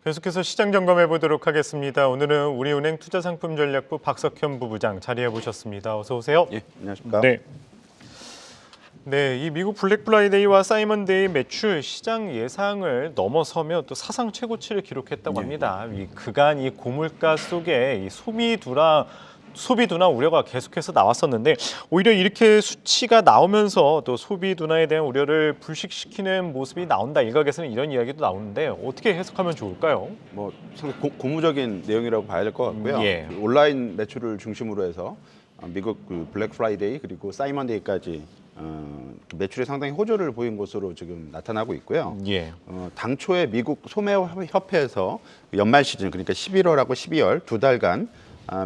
계속해서 시장 점검해 보도록 하겠습니다. 오늘은 우리은행 투자상품전략부 박석현 부부장 자리해 보셨습니다. 어서 오세요. 예, 안녕하십니까? 네, 이 미국 블랙 프라이데이와 사이먼데이 매출 시장 예상을 넘어서며 또 사상 최고치를 기록했다고 합니다. 이 그간 이 고물가 속에 이 소비 둔화 우려가 계속해서 나왔었는데 오히려 이렇게 수치가 나오면서 또 소비 둔화에 대한 우려를 불식시키는 모습이 나온다. 일각에서는 이런 이야기도 나오는데 어떻게 해석하면 좋을까요? 뭐 상당히 고무적인 내용이라고 봐야 될 것 같고요. 예. 그 온라인 매출을 중심으로 해서 미국 그 블랙 프라이데이 그리고 사이먼데이까지 그 매출이 상당히 호조를 보인 것으로 지금 나타나고 있고요. 예. 당초에 미국 소매협회에서 연말 시즌 그러니까 11월하고 12월 두 달간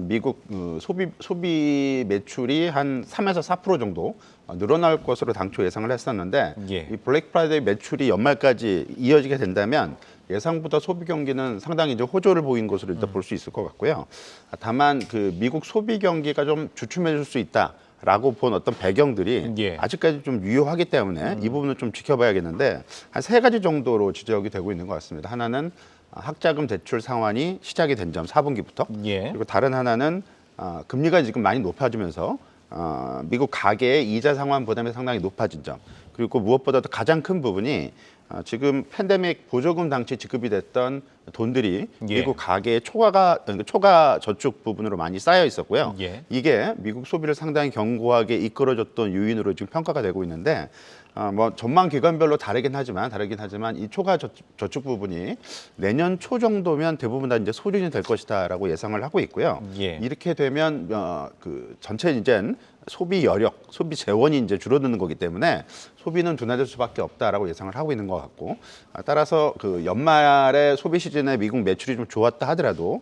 미국 소비 매출이 한 3에서 4% 정도 늘어날 것으로 당초 예상을 했었는데 예. 이 블랙 프라이데이 매출이 연말까지 이어지게 된다면 예상보다 소비 경기는 상당히 이제 호조를 보인 것으로 일단 볼 수 있을 것 같고요. 다만 그 미국 소비 경기가 좀 주춤해질 수 있다라고 본 어떤 배경들이 예. 아직까지 좀 유효하기 때문에 이 부분은 좀 지켜봐야겠는데 한 세 가지 정도로 지적이 되고 있는 것 같습니다. 하나는 학자금 대출 상환이 시작이 된 점 4분기부터 예. 그리고 다른 하나는 금리가 지금 많이 높아지면서 미국 가계의 이자 상환 부담이 상당히 높아진 점 그리고 무엇보다도 가장 큰 부분이 지금 팬데믹 보조금 당시 지급이 됐던 돈들이 예. 미국 가계의 초과 저축 부분으로 많이 쌓여 있었고요. 예. 이게 미국 소비를 상당히 견고하게 이끌어줬던 요인으로 지금 평가가 되고 있는데 뭐 전망 기관별로 다르긴 하지만 이 초과 저축 부분이 내년 초 정도면 대부분 다 이제 소진이 될 것이다라고 예상을 하고 있고요. 예. 이렇게 되면 그 전체 이제 소비 여력, 소비 재원이 이제 줄어드는 거기 때문에 소비는 둔화될 수밖에 없다라고 예상을 하고 있는 것 같고 따라서 그 연말에 소비 시즌에 미국 매출이 좀 좋았다 하더라도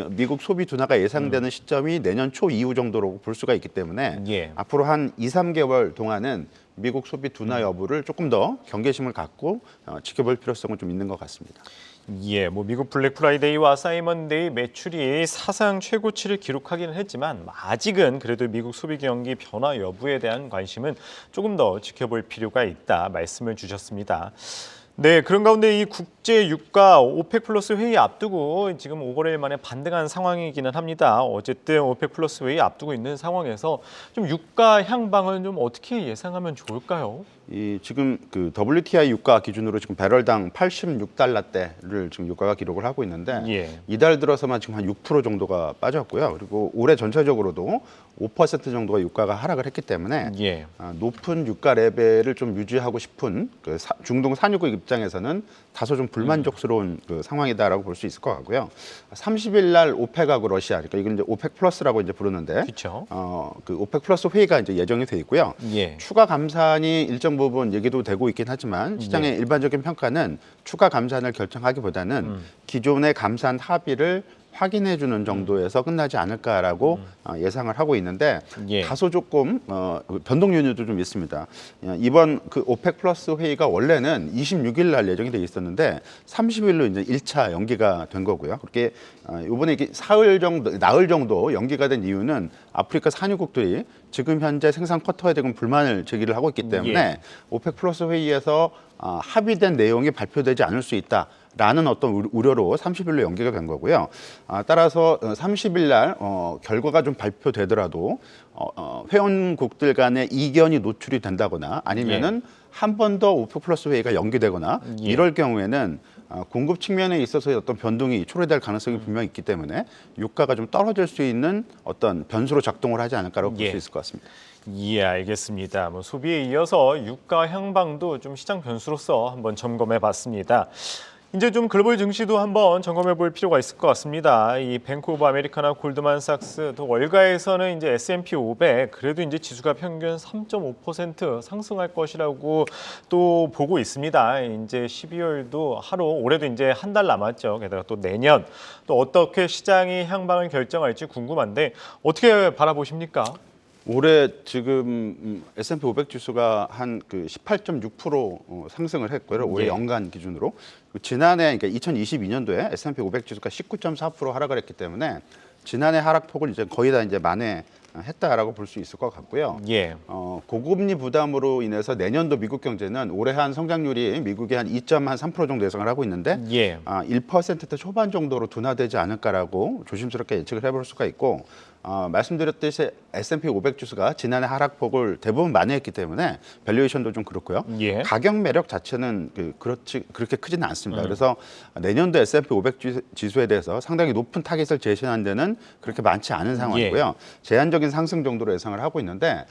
미국 소비 둔화가 예상되는 시점이 내년 초 이후 정도로 볼 수가 있기 때문에 예. 앞으로 한 2, 3개월 동안은 미국 소비 둔화 여부를 조금 더 경계심을 갖고 지켜볼 필요성은 좀 있는 것 같습니다. 예, 뭐 미국 블랙 프라이데이와 사이먼데이 매출이 사상 최고치를 기록하기는 했지만 아직은 그래도 미국 소비 경기 변화 여부에 대한 관심은 조금 더 지켜볼 필요가 있다 말씀을 주셨습니다. 네, 그런 가운데 이 국제 유가 오펙 플러스 회의 앞두고 지금 5거래일 만에 반등한 상황이기는 합니다. 어쨌든 오펙 플러스 회의 앞두고 있는 상황에서 좀 유가 향방은 좀 어떻게 예상하면 좋을까요? 이 지금 그 WTI 유가 기준으로 지금 배럴당 86달러대를 지금 유가가 기록을 하고 있는데 예. 이달 들어서만 지금 한 6% 정도가 빠졌고요. 그리고 올해 전체적으로도 5% 정도가 유가가 하락을 했기 때문에 예. 높은 유가 레벨을 좀 유지하고 싶은 그 중동 산유국 입장에서는 다소 좀 불만족스러운 그 상황이다라고 볼 수 있을 것 같고요. 30일 날 오펙하고 러시아, 그러니까 이건 이제 오펙 플러스라고 이제 부르는데, 그렇죠. 그 오펙 플러스 회의가 이제 예정이 돼 있고요. 예. 추가 감산이 일정 부분 얘기도 되고 있긴 하지만 시장의 예. 일반적인 평가는 추가 감산을 결정하기보다는 기존의 감산 합의를 확인해 주는 정도에서 끝나지 않을까라고 예상을 하고 있는데 예. 다소 조금 변동 요인도 좀 있습니다. 이번 그 오펙 플러스 회의가 원래는 26일 날 예정이 돼 있었는데 30일로 이제 1차 연기가 된 거고요. 그렇게 이번에 이게 나흘 정도 연기가 된 이유는 아프리카 산유국들이 지금 현재 생산 쿼터에 대한 불만을 제기를 하고 있기 때문에 예. 오펙 플러스 회의에서 합의된 내용이 발표되지 않을 수 있다라는 어떤 우려로 30일로 연기가 된 거고요. 따라서 30일 날 결과가 좀 발표되더라도 회원국들 간의 이견이 노출이 된다거나 아니면은 한 번 더 오펙 플러스 회의가 연기되거나 이럴 경우에는 공급 측면에 있어서의 어떤 변동이 초래될 가능성이 분명히 있기 때문에 유가가 좀 떨어질 수 있는 어떤 변수로 작동을 하지 않을까라고 볼 수 있을 것 같습니다. 예, 알겠습니다. 뭐 소비에 이어서 유가 향방도 좀 시장 변수로서 한번 점검해 봤습니다. 이제 좀 글로벌 증시도 한번 점검해 볼 필요가 있을 것 같습니다. 이 뱅크 오브 아메리카나 골드만삭스 또 월가에서는 이제 S&P 500 그래도 이제 지수가 평균 3.5% 상승할 것이라고 또 보고 있습니다. 이제 12월도 올해도 이제 한 달 남았죠. 게다가 또 내년 또 어떻게 시장이 향방을 결정할지 궁금한데 어떻게 바라보십니까? 올해 지금 S&P 500 지수가 한 그 18.6% 상승을 했고요. 올해 연간 기준으로. 지난해 그러니까 2022년도에 S&P 500 지수가 19.4% 하락을 했기 때문에 지난해 하락폭을 이제 거의 다 이제 만회한 했다라고 볼 수 있을 것 같고요. 예. 고금리 부담으로 인해서 내년도 미국 경제는 올해 한 성장률이 미국이 한 2.3% 정도 예상을 하고 있는데 예. 1%대 초반 정도로 둔화되지 않을까라고 조심스럽게 예측을 해볼 수가 있고 말씀드렸듯이 S&P 500 지수가 지난해 하락폭을 대부분 만회했기 때문에 밸류에이션도 좀 그렇고요. 예. 가격 매력 자체는 그렇게 크지는 않습니다. 그래서 내년도 S&P 500 지수에 대해서 상당히 높은 타깃을 제시하는 데는 그렇게 많지 않은 상황이고요. 제한적인 상승 정도로 예상을 하고 있는데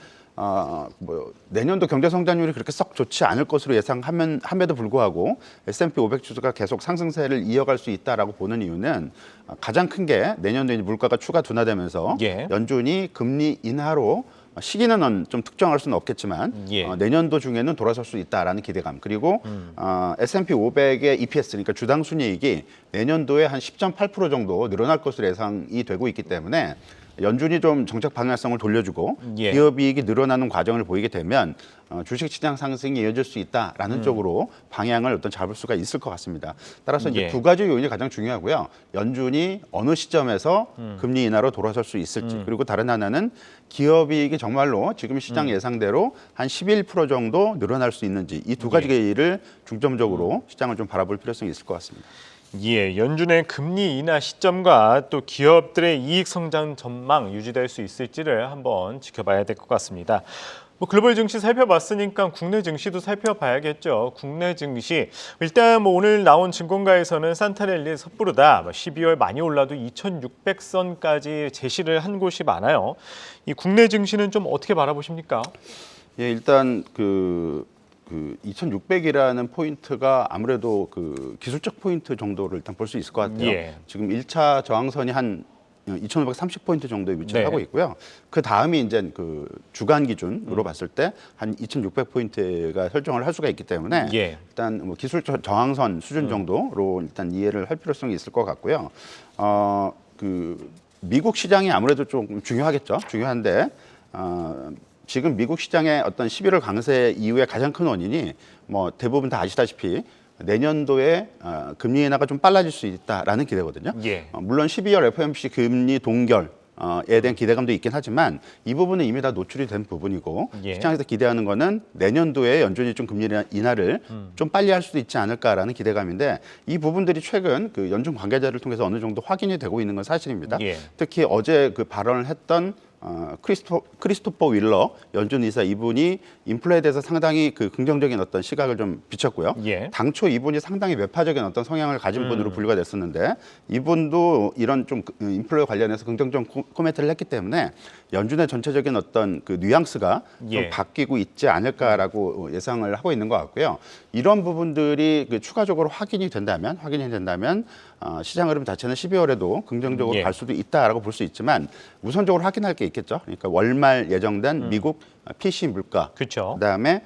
내년도 경제 성장률이 그렇게 썩 좋지 않을 것으로 예상함에도 불구하고 S&P 500 지수가 계속 상승세를 이어갈 수 있다라고 보는 이유는 가장 큰 게 내년도에 물가가 추가 둔화되면서 연준이 금리 인하로 시기는 좀 특정할 수는 없겠지만 내년도 중에는 돌아설 수 있다라는 기대감 그리고 S&P 500의 EPS 그러니까 주당 순이익이 내년도에 한 10.8% 정도 늘어날 것으로 예상이 되고 있기 때문에 연준이 좀 정책 방향성을 돌려주고 기업이익이 늘어나는 과정을 보이게 되면 주식시장 상승이 이어질 수 있다라는 쪽으로 방향을 잡을 수가 있을 것 같습니다. 따라서 이제 두 가지 요인이 가장 중요하고요. 연준이 어느 시점에서 금리 인하로 돌아설 수 있을지 그리고 다른 하나는 기업이익이 정말로 지금 시장 예상대로 한 11% 정도 늘어날 수 있는지 이 두 가지를 중점적으로 시장을 좀 바라볼 필요성이 있을 것 같습니다. 예, 연준의 금리 인하 시점과 또 기업들의 이익 성장 전망 유지될 수 있을지를 한번 지켜봐야 될 것 같습니다. 글로벌 증시 살펴봤으니까 국내 증시도 살펴봐야겠죠. 국내 증시 일단 오늘 나온 증권가에서는 산타랠리 섣부르다 12월 많이 올라도 2,600선까지 제시를 한 곳이 많아요. 이 국내 증시는 좀 어떻게 바라보십니까? 예, 일단 2,600이라는 포인트가 아무래도 기술적 포인트 정도를 일단 볼 수 있을 것 같아요. 지금 1차 저항선이 한 2,530포인트 정도에 위치를 하고 있고요. 그 다음이 이제 주간 기준으로 봤을 때 한 2,600포인트가 설정을 할 수가 있기 때문에 일단 기술적 저항선 수준 정도로 일단 이해를 할 필요성이 있을 것 같고요. 미국 시장이 아무래도 좀 중요하겠죠. 중요한데 지금 미국 시장의 어떤 11월 강세 이후에 가장 큰 원인이 대부분 다 아시다시피 내년도에 금리 인하가 좀 빨라질 수 있다라는 기대거든요. 물론 12월 FOMC 금리 동결에 대한 기대감도 있긴 하지만 이 부분은 이미 다 노출이 된 부분이고 시장에서 기대하는 거는 내년도에 연준이 좀 금리 인하를 좀 빨리 할 수도 있지 않을까라는 기대감인데 이 부분들이 최근 연준 관계자를 통해서 어느 정도 확인이 되고 있는 건 사실입니다. 특히 어제 발언을 했던 크리스토퍼 윌러 연준 이사 이분이 인플레에 대해서 상당히 긍정적인 어떤 시각을 좀 비췄고요. 당초 이분이 상당히 매파적인 어떤 성향을 가진 분으로 분류가 됐었는데 이분도 이런 좀 인플레 관련해서 긍정적 코멘트를 했기 때문에 연준의 전체적인 어떤 뉘앙스가 좀 바뀌고 있지 않을까라고 예상을 하고 있는 것 같고요. 이런 부분들이 추가적으로 확인이 된다면 시장 흐름 자체는 12월에도 긍정적으로 갈 수도 있다라고 볼 수 있지만 우선적으로 확인할 게 있겠죠. 그러니까 월말 예정된 미국 PCE 물가, 그다음에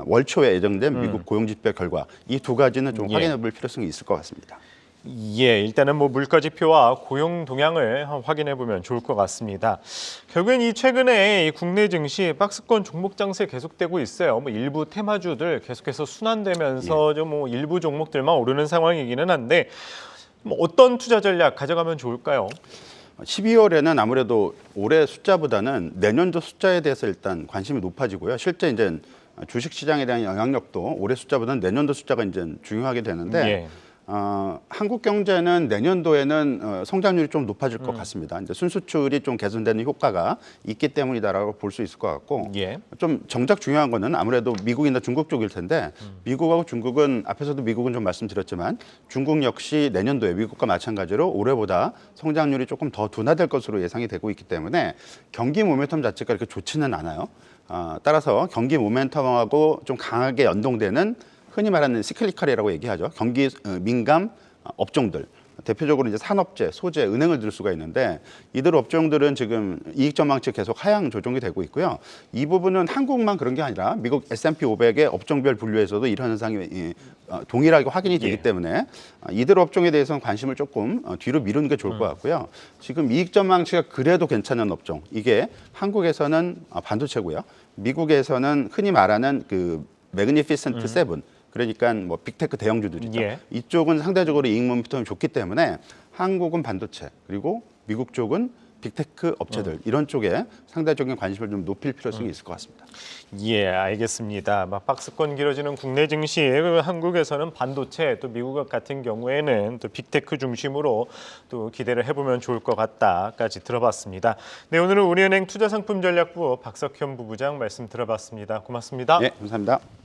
월 초에 예정된 미국 고용지표 결과 이 두 가지는 좀 확인해 볼 필요성이 있을 것 같습니다. 일단은 물가 지표와 고용 동향을 확인해 보면 좋을 것 같습니다. 결국엔 최근에 국내 증시 박스권 종목 장세 계속되고 있어요. 일부 테마주들 계속해서 순환되면서 좀 일부 종목들만 오르는 상황이기는 한데 어떤 투자 전략 가져가면 좋을까요? 12월에는 아무래도 올해 숫자보다는 내년도 숫자에 대해서 일단 관심이 높아지고요. 실제 이제 주식 시장에 대한 영향력도 올해 숫자보다는 내년도 숫자가 이제 중요하게 되는데 한국 경제는 내년도에는 성장률이 좀 높아질 것 같습니다. 이제 순수출이 좀 개선되는 효과가 있기 때문이다라고 볼 수 있을 것 같고 좀 정작 중요한 거는 아무래도 미국이나 중국 쪽일 텐데 미국하고 중국은 앞에서도 미국은 좀 말씀드렸지만 중국 역시 내년도에 미국과 마찬가지로 올해보다 성장률이 조금 더 둔화될 것으로 예상이 되고 있기 때문에 경기 모멘텀 자체가 이렇게 좋지는 않아요. 따라서 경기 모멘텀하고 좀 강하게 연동되는 흔히 말하는 시클리컬이라고 얘기하죠. 경기 민감 업종들. 대표적으로 이제 산업재, 소재, 은행을 들 수가 있는데 이들 업종들은 지금 이익 전망치 계속 하향 조정이 되고 있고요. 이 부분은 한국만 그런 게 아니라 미국 S&P 500의 업종별 분류에서도 이런 현상이 동일하게 확인이 되기 때문에 이들 업종에 대해서는 관심을 조금 뒤로 미루는 게 좋을 것 같고요. 지금 이익 전망치가 그래도 괜찮은 업종. 이게 한국에서는 반도체고요. 미국에서는 흔히 말하는 매그니피센트 세븐. 그러니까 빅테크 대형주들이죠. 이쪽은 상대적으로 이익 모멘텀이 좋기 때문에 한국은 반도체 그리고 미국 쪽은 빅테크 업체들 이런 쪽에 상대적인 관심을 좀 높일 필요성이 있을 것 같습니다. 예, 알겠습니다. 막 박스권 길어지는 국내 증시, 한국에서는 반도체, 또 미국 같은 경우에는 또 빅테크 중심으로 또 기대를 해보면 좋을 것 같다까지 들어봤습니다. 네, 오늘은 우리은행 투자상품전략부 박석현 부부장 말씀 들어봤습니다. 고맙습니다. 네, 감사합니다.